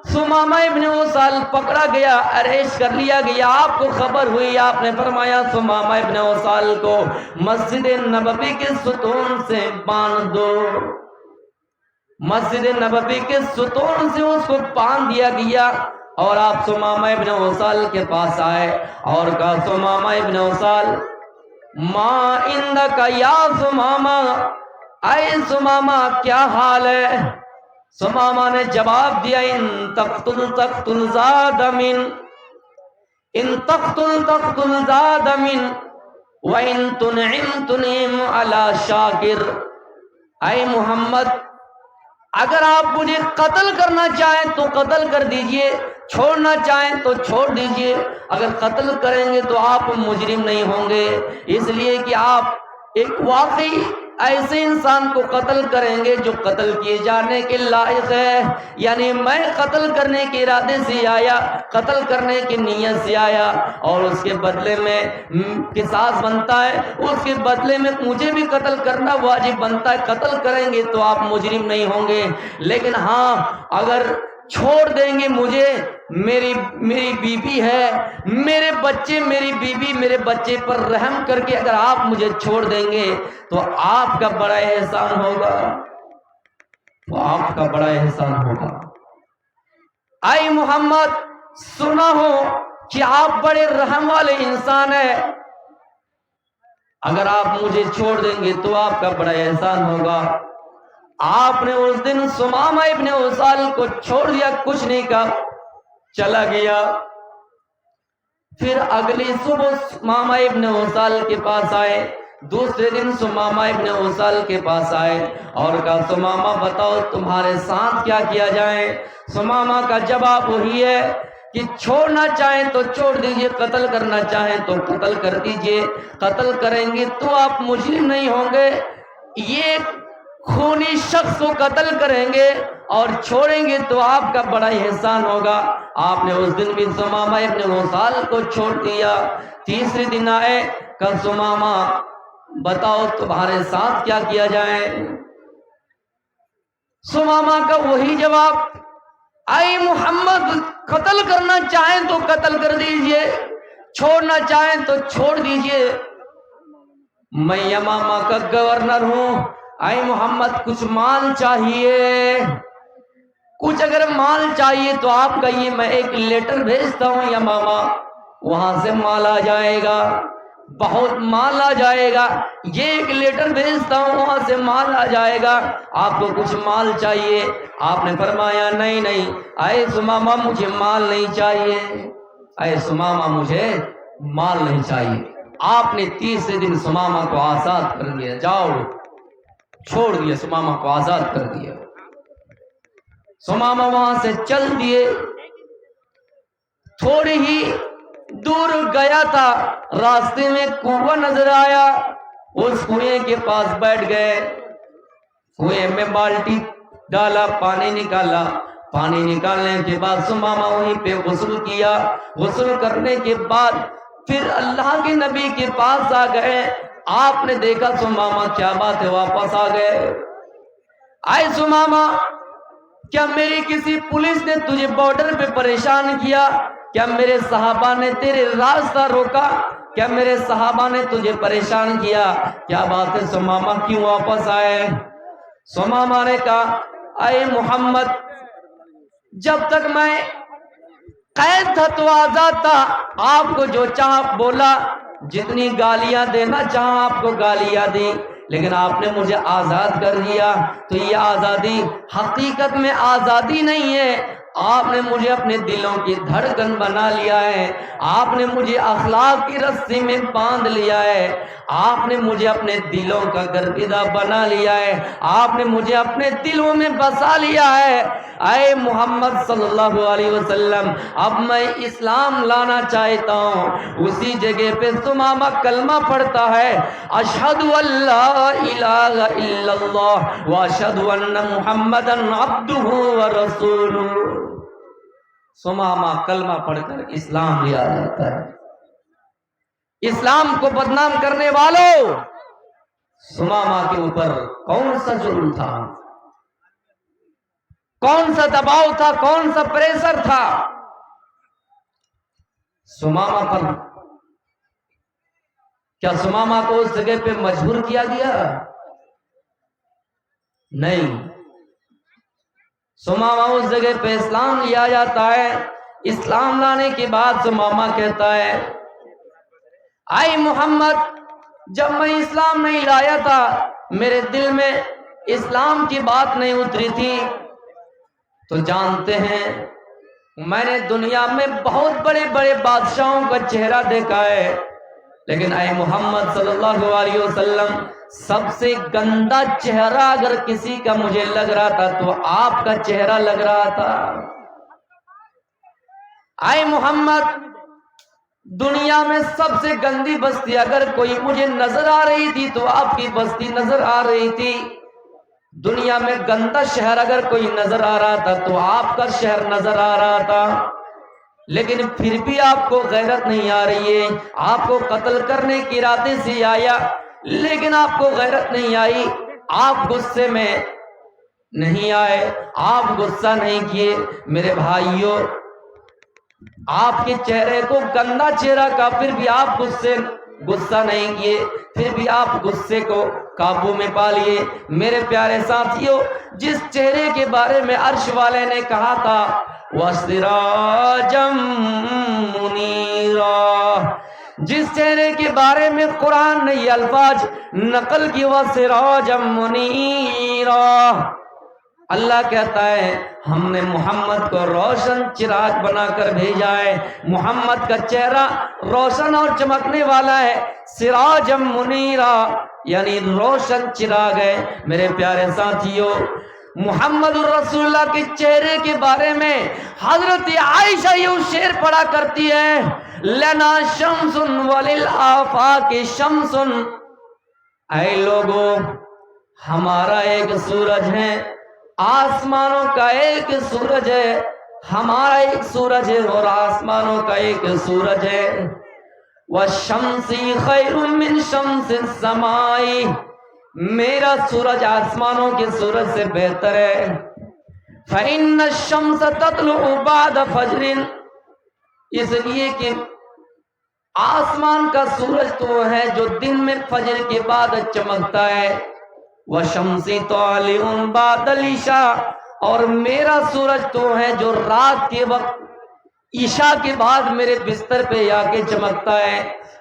ثمامہ ابن اسال پکڑا گیا، اریسٹ کر لیا گیا، آپ کو خبر ہوئی، آپ نے فرمایا ثمامہ ابن اسال کو مسجد نبوی کے ستون سے باندھ دو۔ مسجد نبوی کے ستون سے اس کو باندھ دیا گیا، اور آپ ثمامہ ابن اسال کے پاس آئے اور کہا ثمامہ ابن اسال ما عندک یا ثمامہ، اے ثمامہ کیا حال ہے؟ ثمامہ نے جواب دیا ان تقتل تقتل زاد من، ان تقتل تقتل زاد من، وان تنعم تنعم علی شاکر۔ اے محمد، اگر آپ مجھے قتل کرنا چاہیں تو قتل کر دیجئے، چھوڑنا چاہیں تو چھوڑ دیجئے، اگر قتل کریں گے تو آپ مجرم نہیں ہوں گے، اس لیے کہ آپ ایک واقعی ایسے انسان کو قتل کریں گے جو قتل کیے جانے کے لائق ہے، یعنی میں قتل کرنے کے ارادے سے آیا، قتل کرنے کی نیت سے آیا اور اس کے بدلے میں قصاص بنتا ہے، اس کے بدلے میں مجھے بھی قتل کرنا واجب بنتا ہے۔ قتل کریں گے تو آپ مجرم نہیں ہوں گے، لیکن ہاں اگر چھوڑ دیں گے مجھے، میری بیوی ہے، میرے بچے، میری بیوی میرے بچے پر رحم کر کے اگر آپ مجھے چھوڑ دیں گے تو آپ کا بڑا احسان ہوگا، تو آپ کا بڑا احسان ہوگا۔ اے محمد سنا ہو کہ آپ بڑے رحم والے انسان ہیں، اگر آپ مجھے چھوڑ دیں گے تو آپ کا بڑا احسان ہوگا۔ آپ نے اس دن ثمامہ ابن اسال کو چھوڑ دیا، کچھ نہیں کہا، چلا گیا۔ پھر اگلی صبح ثمامہ ابن اسال کے پاس آئے، دوسرے دن ثمامہ ابن اسال کے پاس آئے اور کہا ثمامہ بتاؤ تمہارے ساتھ کیا کیا جائے؟ ثمامہ کا جواب وہی ہے کہ چھوڑنا چاہیں تو چھوڑ دیجئے، قتل کرنا چاہیں تو قتل کر دیجئے۔ قتل کریں گے تو آپ مجرم نہیں ہوں گے، یہ خونی شخص کو قتل کریں گے اور چھوڑیں گے تو آپ کا بڑا احسان ہوگا۔ آپ نے اس دن بھی ثمامہ ابن اسال کو چھوڑ دیا۔ تیسرے دن آئے، کہ ثمامہ بتاؤ تمہارے ساتھ کیا کیا جائے؟ ثمامہ کا وہی جواب، اے محمد قتل کرنا چاہیں تو قتل کر دیجئے، چھوڑنا چاہیں تو چھوڑ دیجئے، میں یمامہ کا گورنر ہوں، اے محمد کچھ مال چاہیے، کچھ اگر مال چاہیے تو آپ کا یہ میں ایک لیٹر بھیجتا ہوں یمامہ، وہاں سے مال آ جائے گا، بہت مال آ جائے گا، یہ ایک لیٹر بھیجتا ہوں وہاں سے مال آ جائے گا، آپ کو کچھ مال چاہیے؟ آپ نے فرمایا نہیں نہیں اے ثمامہ مجھے مال نہیں چاہیے، اے ثمامہ مجھے مال نہیں چاہیے۔ آپ نے تیسرے دن ثمامہ کو آزاد کر دیا، جاؤ، چھوڑ دیا، ثمامہ کو آزاد کر دیا۔ ثمامہ وہاں سے چل دیے، تھوڑی ہی دور گیا تھا، راستے میں کنواں نظر آیا، اس کنویں کے پاس بیٹھ گئے، کنویں میں بالٹی ڈالا، پانی نکالا، پانی نکالنے کے بعد ثمامہ وہیں پہ غسل کیا، غسل کرنے کے بعد پھر اللہ کے نبی کے پاس آ گئے۔ آپ نے دیکھا ثمامہ کیا بات ہے واپس آ گئے، اے ثمامہ کیا میری کسی پولیس نے تجھے بارڈر پہ پریشان کیا؟ کیا میرے صحابہ نے تیرے راستہ روکا؟ کیا میرے صحابہ نے تجھے پریشان کیا؟ کیا بات ہے ثمامہ کیوں واپس آئے؟ ثمامہ نے کہا اے محمد جب تک میں قید تھا تو آزاد تھا، آپ کو جو چاہا بولا، جتنی گالیاں دینا چاہا آپ کو گالیاں دی، لیکن آپ نے مجھے آزاد کر دیا، تو یہ آزادی حقیقت میں آزادی نہیں ہے، آپ نے مجھے اپنے دلوں کی دھڑکن بنا لیا ہے، آپ نے مجھے اخلاق کی رسی میں باندھ لیا ہے، آپ نے مجھے اپنے دلوں کا گرویدہ بنا لیا ہے، آپ نے مجھے اپنے دلوں میں بسا لیا ہے۔ اے محمد صلی اللہ علیہ وسلم اب میں اسلام لانا چاہتا ہوں۔ اسی جگہ پہ ثمامہ کلمہ پڑھتا ہے، اشہد ان لا الہ الا اللہ واشہد ان محمدا عبدہ ورسولہ۔ ثمامہ کلمہ پڑھ کر اسلام لے آتا ہے۔ اسلام کو بدنام کرنے والوں، ثمامہ کے اوپر کون سا ظلم تھا، کون سا دباؤ تھا، کون سا پریشر تھا ثمامہ پر؟ کیا ثمامہ کو اس جگہ پہ مجبور کیا گیا؟ نہیں، ثمامہ اس جگہ پہ اسلام لیا جاتا ہے۔ اسلام لانے کے بعد ثمامہ کہتا ہے اے محمد جب میں اسلام نہیں لایا تھا میرے دل میں اسلام کی بات نہیں اتری تھی، تو جانتے ہیں میں نے دنیا میں بہت بڑے بڑے بادشاہوں کا چہرہ دیکھا ہے، لیکن اے محمد صلی اللہ علیہ وسلم سب سے گندا چہرہ اگر کسی کا مجھے لگ رہا تھا تو آپ کا چہرہ لگ رہا تھا۔ اے محمد دنیا میں سب سے گندی بستی اگر کوئی مجھے نظر آ رہی تھی تو آپ کی بستی نظر آ رہی تھی. دنیا میں گندا شہر اگر کوئی نظر آ رہا تھا تو آپ کا شہر نظر آ رہا تھا. لیکن پھر بھی آپ کو غیرت نہیں آ رہی ہے. آپ کو قتل کرنے کے ارادے سے آیا لیکن آپ کو غیرت نہیں آئی. آپ غصے میں نہیں آئے, آپ غصہ نہیں کیے. میرے بھائیوں, آپ کے چہرے کو گندا چہرہ کا پھر بھی آپ غصہ نہیں کیے, پھر بھی آپ غصے کو قابو میں پا لیے. میرے پیارے ساتھیوں, جس چہرے کے بارے میں عرش والے نے کہا تھا وَسِرَاجًا مُنِيرًا, جس چہرے کے بارے میں قرآن نے یہ الفاظ نقل کی وَسِرَاجًا مُنِيرًا, اللہ کہتا ہے ہم نے محمد کو روشن چراغ بنا کر بھیجا ہے. محمد کا چہرہ روشن اور چمکنے والا ہے. سراجا منیرا یعنی روشن چراغ ہے. میرے پیارے ساتھیوں, محمد الرسول اللہ کے چہرے کے بارے میں حضرت عائشہ یہ شعر پڑھا کرتی ہے لنا شمس وللآفاق شمس, اے لوگو ہمارا ایک سورج ہے, آسمانوں کا ایک سورج ہے, ہمارا ایک سورج ہے اور آسمانوں کا ایک سورج ہے. وَالشَّمْسِ خَيْرٌ مِّن شَمْسِ السَّمَاءِ, میرا سورج آسمانوں کے سورج سے بہتر ہے. فَإِنَّ الشَّمْسَ تَطْلُعُ بَعْدَ فَجْرٍ, اس لیے کہ آسمان کا سورج تو ہے جو دن میں فجر کے بعد چمکتا ہے. وَشَمْسِ طَالِعٌ بَعْدَ الْعِشَاءِ, اور میرا سورج تو ہے جو رات کے وقت عشاء کے بعد میرے بستر پہ آ کے چمکتا ہے.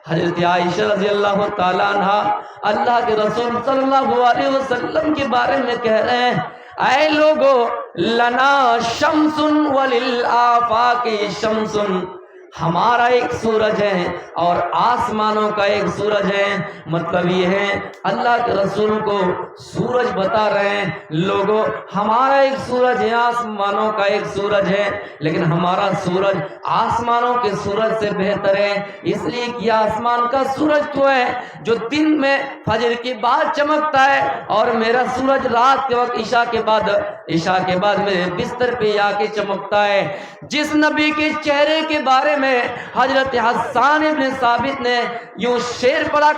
حضرت عائشہ رضی اللہ تعالیٰ عنہ اللہ کے رسول صلی اللہ علیہ وسلم کے بارے میں کہہ رہے ہیں اے لوگو لنا شمس وللآفاق شمس, ہمارا ایک سورج ہے اور آسمانوں کا ایک سورج ہے. مطلب یہ ہے اللہ کے رسول کو سورج بتا رہے ہیں لوگوں ہمارا ایک سورج ہے, آسمانوں کا ایک سورج ہے, لیکن ہمارا سورج آسمانوں کے سورج سے بہتر ہے. اس لیے کہ آسمان کا سورج تو ہے جو دن میں فجر کے بعد چمکتا ہے اور میرا سورج رات کے وقت عشاء کے بعد میرے بستر پہ آ کے چمکتا ہے. جس نبی کے چہرے کے بارے میں حضرت حسان ابن ثابت نے یوں شعر پڑھا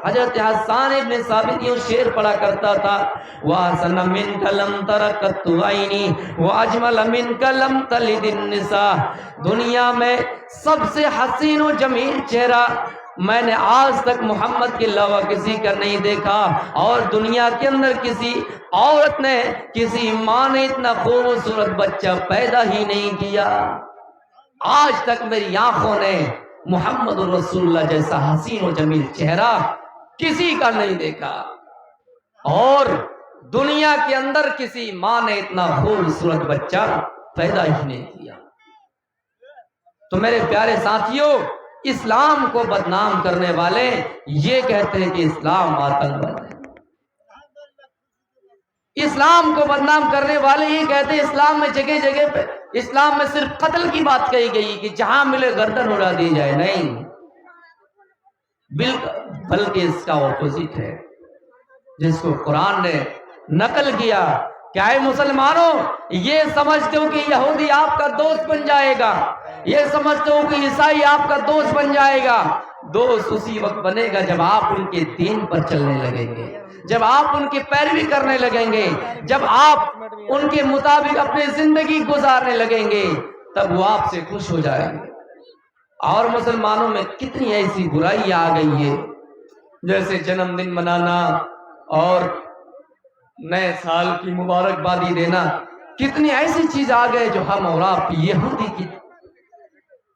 حضرت حسان ابن ثابت یوں شعر پڑھا کرتا تھا وَأَحْسَنَ مِنْكَ لَمْ تَرَ قَطُّ عَيْنِي وَأَجْمَلَ مِنْكَ لَمْ تَلِدِ النِّسَاءُ, دنیا میں سب سے حسین و جمیل چہرہ میں نے آج تک محمد کے علاوہ کسی کا نہیں دیکھا, اور دنیا کے اندر کسی عورت نے کسی ماں نے اتنا خوبصورت بچہ پیدا ہی نہیں کیا. آج تک میری آنکھوں نے محمد الرسول اللہ جیسا حسین و جمیل چہرہ کسی کا نہیں دیکھا, اور دنیا کے اندر کسی ماں نے اتنا خوبصورت بچہ پیدا ہی نہیں کیا. تو میرے پیارے ساتھیوں, اسلام کو بدنام کرنے والے یہ کہتے ہیں کہ اسلام آتنکواد ہے. اسلام کو بدنام کرنے والے یہ کہتے ہیں اسلام میں جگہ جگہ پہ اسلام میں صرف قتل کی بات کہی گئی کہ جہاں ملے گردن اڑا دی جائے. نہیں, بلکہ اس کا اپوزٹ ہے جس کو قرآن نے نقل کیا. کیا ہے مسلمانوں, یہ سمجھتے ہو کہ یہودی آپ کا دوست بن جائے گا, یہ سمجھتے ہو کہ عیسائی آپ کا دوست بن جائے گا. دوست اسی وقت بنے گا جب آپ ان کے دین پر چلنے لگیں گے, جب آپ ان کی پیروی کرنے لگیں گے, جب آپ ان کے مطابق اپنی زندگی گزارنے لگیں گے, تب وہ آپ سے خوش ہو جائیں گے. اور مسلمانوں میں کتنی ایسی برائیاں آ گئی ہے, جیسے جنم دن منانا اور نئے سال کی مبارکبادی دینا. کتنی ایسی چیز آ گئے جو ہم اور آپ یہودی کی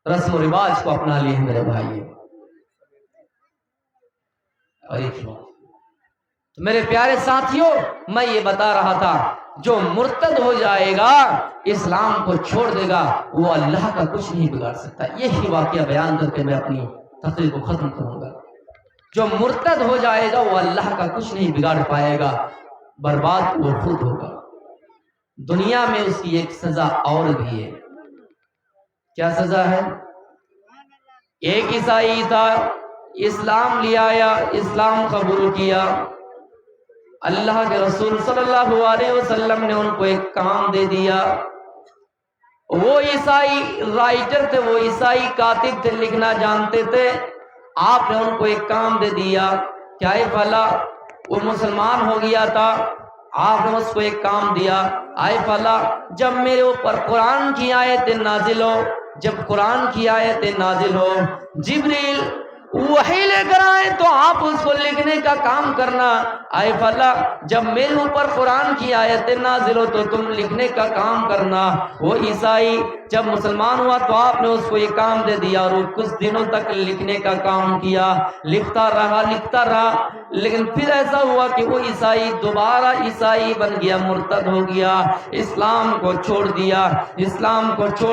رسم و رواج کو اپنا لیے ہیں. میرے بھائی تو میرے پیارے ساتھیوں, میں یہ بتا رہا تھا جو مرتد ہو جائے گا, اسلام کو چھوڑ دے گا, وہ اللہ کا کچھ نہیں بگاڑ سکتا. یہی واقعہ بیان کر کے میں اپنی تقریر کو ختم کروں گا. جو مرتد ہو جائے گا وہ اللہ کا کچھ نہیں بگاڑ پائے گا, برباد وہ خود ہوگا. دنیا میں اس کی ایک سزا اور بھی ہے. کیا سزا ہے؟ ایک عیسائی تھا، اسلام لے آیا، اسلام قبول کیا۔ اللہ کے رسول صلی اللہ علیہ وسلم نے ان کو ایک کام دے دیا۔ وہ عیسائی رائٹر تھے، وہ عیسائی کاتب تھے، لکھنا جانتے تھے۔ آپ نے ان کو ایک کام دے دیا، کیا ہے فلا؟ وہ مسلمان ہو گیا تھا، آپ نے اس کو ایک کام دیا، آئے فلا جب میرے اوپر قرآن کی آیتیں نازل ہو، جب قرآن کی آیتیں نازل ہو، جبریل وحی لے کر آئے تو آپ اس کو لکھنے کا کام کرنا۔ آئے فلا جب میرے اوپر قرآن کی آیتیں نازل ہو تو تم لکھنے کا کام کرنا۔ وہ عیسائی جب مسلمان ہوا تو آپ نے اس کو یہ کام دے دیا، اور وہ کچھ دنوں تک لکھنے کا کام کیا، لکھتا رہا، لیکن پھر ایسا ہوا کہ وہ عیسائی دوبارہ عیسائی بن گیا، مرتد ہو گیا، اسلام کو چھوڑ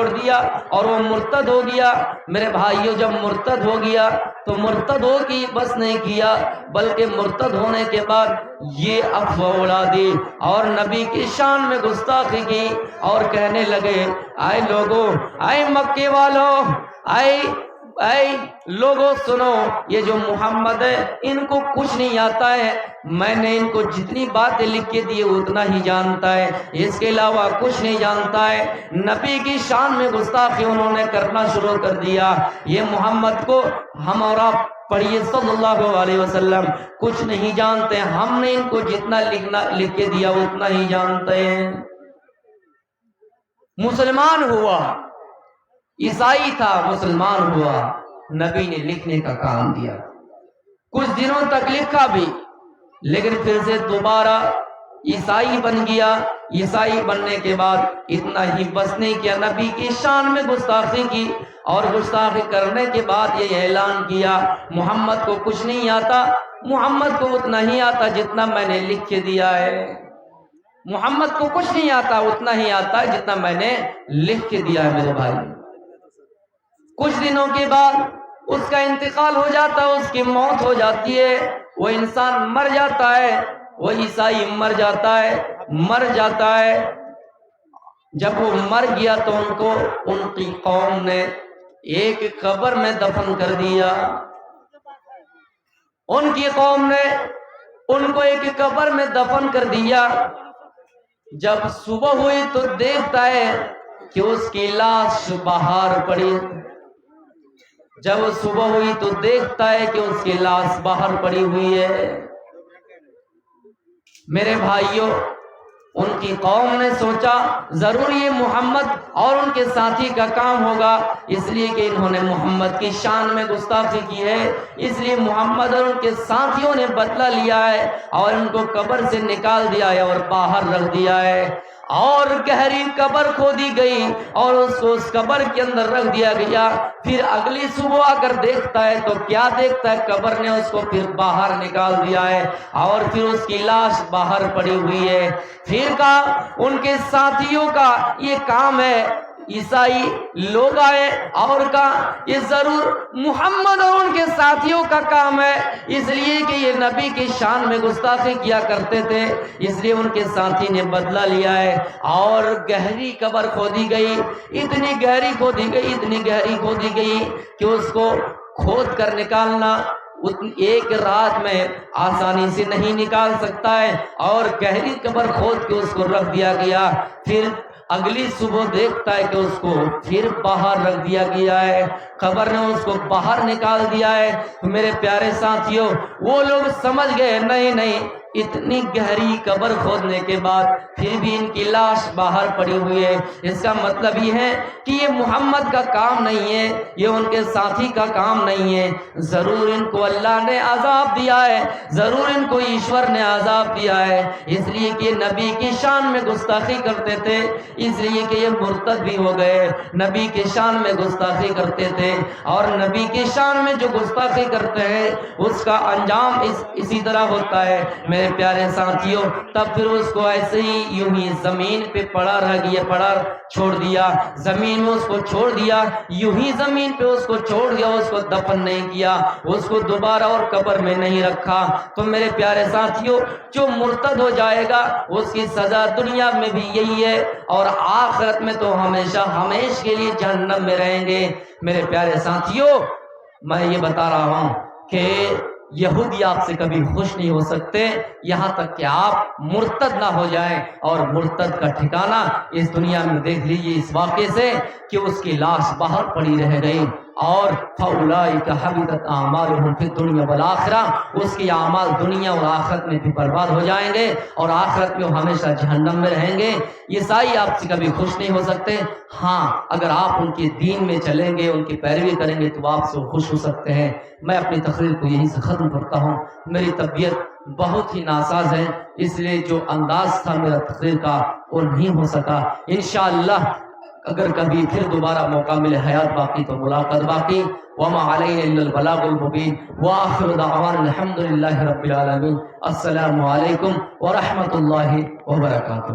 دیا اور وہ مرتد ہو گیا۔ میرے بھائیوں، جب مرتد ہو گیا تو مرتد ہو کی بس نہیں کیا، بلکہ مرتد ہونے کے بعد یہ افواہ اڑا دی اور نبی کی شان میں گستاخی کی، اور کہنے لگے اے لوگوں، اے مکے والوں، اے لوگوں سنو، یہ جو محمد ہے ان کو کچھ نہیں آتا ہے، میں نے ان کو جتنی باتیں لکھ کے دی اتنا ہی جانتا ہے، اس کے علاوہ کچھ نہیں جانتا ہے۔ نبی کی شان میں گستاخی انہوں نے کرنا شروع کر دیا۔ یہ محمد کو ہم اور آپ پڑھیے صلی اللہ علیہ وسلم کچھ نہیں جانتے، ہم نے ان کو جتنا لکھ کے دیا اتنا ہی جانتے ہیں۔ مسلمان ہوا، عیسائی تھا، مسلمان ہوا، نبی نے لکھنے کا کام دیا، کچھ دنوں تک لکھا بھی، لیکن پھر سے دوبارہ عیسائی بن گیا۔ عیسائی بننے کے بعد اتنا ہی بس نہیں کیا، نبی کی شان میں گستاخی کی، اور گستاخی کرنے کے بعد یہ اعلان کیا محمد کو کچھ نہیں آتا، محمد کو اتنا ہی آتا جتنا میں نے لکھ کے دیا ہے، محمد کو کچھ نہیں آتا، اتنا ہی آتا ہے جتنا میں نے لکھ کے دیا ہے۔ میرے بھائی، کچھ دنوں کے بعد اس کا انتقال ہو جاتا ہے، اس کی موت ہو جاتی ہے، وہ انسان مر جاتا ہے، وہ عیسائی مر جاتا ہے۔ جب وہ مر گیا تو ان کو ان کی قوم نے ایک قبر میں دفن کر دیا، ان کی قوم نے ان کو ایک قبر میں دفن کر دیا۔ جب صبح ہوئی تو دیکھتا ہے کہ اس کی لاش باہر پڑی، جب صبح ہوئی تو دیکھتا ہے کہ اس کی لاش باہر پڑی ہوئی ہے۔ میرے بھائیوں، ان کی قوم نے سوچا ضرور یہ محمد اور ان کے ساتھی کا کام ہوگا، اس لیے کہ انہوں نے محمد کی شان میں گستاخی کی ہے، اس لیے محمد اور ان کے ساتھیوں نے بدلہ لیا ہے اور ان کو قبر سے نکال دیا ہے اور باہر رکھ دیا ہے، اور گہری قبر کھودی گئی اور اس کو اس قبر کے اندر رکھ دیا گیا۔ پھر اگلی صبح آ کر دیکھتا ہے تو کیا دیکھتا ہے؟ قبر نے اس کو پھر باہر نکال دیا ہے اور پھر اس کی لاش باہر پڑی ہوئی ہے۔ پھر کہا ان کے ساتھیوں کا یہ کام ہے، عیسائی لوگ آئے اور کہا یہ ضرور محمد اور ان کے ساتھیوں کا کام ہے، اس لیے کہ یہ نبی کی شان میں گستاخی کیا کرتے تھے، اس لیے ان کے ساتھی نے بدلہ لیا ہے، اور گہری قبر کھودی گئی، اتنی گہری کھودی گئی کہ اس کو کھود کر نکالنا ایک رات میں آسانی سے نہیں نکال سکتا ہے، اور گہری قبر کھود کے اس کو رکھ دیا گیا۔ پھر اگلی صبح دیکھتا ہے کہ اس کو پھر باہر رکھ دیا گیا ہے، قبر نے اس کو باہر نکال دیا ہے۔ تو میرے پیارے ساتھیوں، وہ لوگ سمجھ گئے نہیں، اتنی گہری قبر کھودنے کے بعد پھر بھی ان کی لاش باہر پڑی ہوئی ہے، اس کا مطلب یہ ہے کہ یہ محمد کا کام نہیں ہے، یہ ان کے ساتھی کا کام نہیں ہے، ضرور ان کو اللہ نے عذاب دیا ہے، ضرور ان کو ایشور نے عذاب دیا ہے، اس لیے کہ نبی کی شان میں گستاخی کرتے تھے، اس لیے کہ یہ مرتد بھی ہو گئے، نبی کی شان میں گستاخی کرتے تھے، اور نبی کی شان میں جو گستاخی کرتے ہیں اس کا انجام اسی طرح ہوتا ہے۔ میرے پیارے ساتھیوں، تب پھر اس کو ایسے ہی یوں ہی زمین پہ پڑا چھوڑ دیا، زمین میں اس کو چھوڑ دیا، یوں ہی زمین پہ اس کو چھوڑ دیا، اس کو دفن نہیں کیا، اس کو دوبارہ اور قبر میں نہیں رکھا۔ تو میرے پیارے ساتھیوں، جو مرتد ہو جائے گا اس کی سزا دنیا میں بھی یہی ہے، اور آخرت میں تو ہمیشہ کے لیے جہنم میں رہیں گے۔ میرے پیارے ساتھیوں، میں یہ بتا رہا ہوں کہ یہودی آپ سے کبھی خوش نہیں ہو سکتے یہاں تک کہ آپ مرتد نہ ہو جائیں، اور مرتد کا ٹھکانہ اس دنیا میں دیکھ لیجیے اس واقعے سے کہ اس کی لاش باہر پڑی رہ گئی، اور فَأُولَٰئِكَ حَبِطَتْ أَعْمَالُهُمْ فِي الدُّنْيَا وَالْآخِرَةِ، اس کی اعمال دنیا اور آخرت میں بھی برباد ہو جائیں گے، اور آخرت میں وہ ہمیشہ جہنم میں رہیں گے۔ عیسائی آپ سے کبھی خوش نہیں ہو سکتے، ہاں اگر آپ ان کے دین میں چلیں گے، ان کی پیروی کریں گے تو آپ سے وہ خوش ہو سکتے ہیں۔ میں اپنی تقریر کو یہیں سے ختم کرتا ہوں، میری طبیعت بہت ہی ناساز ہے، اس لیے جو انداز تھا میرا تقریر کا وہ نہیں ہو سکا۔ انشاءاللہ اگر کبھی پھر دوبارہ موقع ملے، حیات باقی تو ملاقات باقی۔ وما علینا الا البلاغ المبین، وآخر دعوانا الحمد للہ رب العالمین۔ السلام علیکم ورحمۃ اللہ وبرکاتہ۔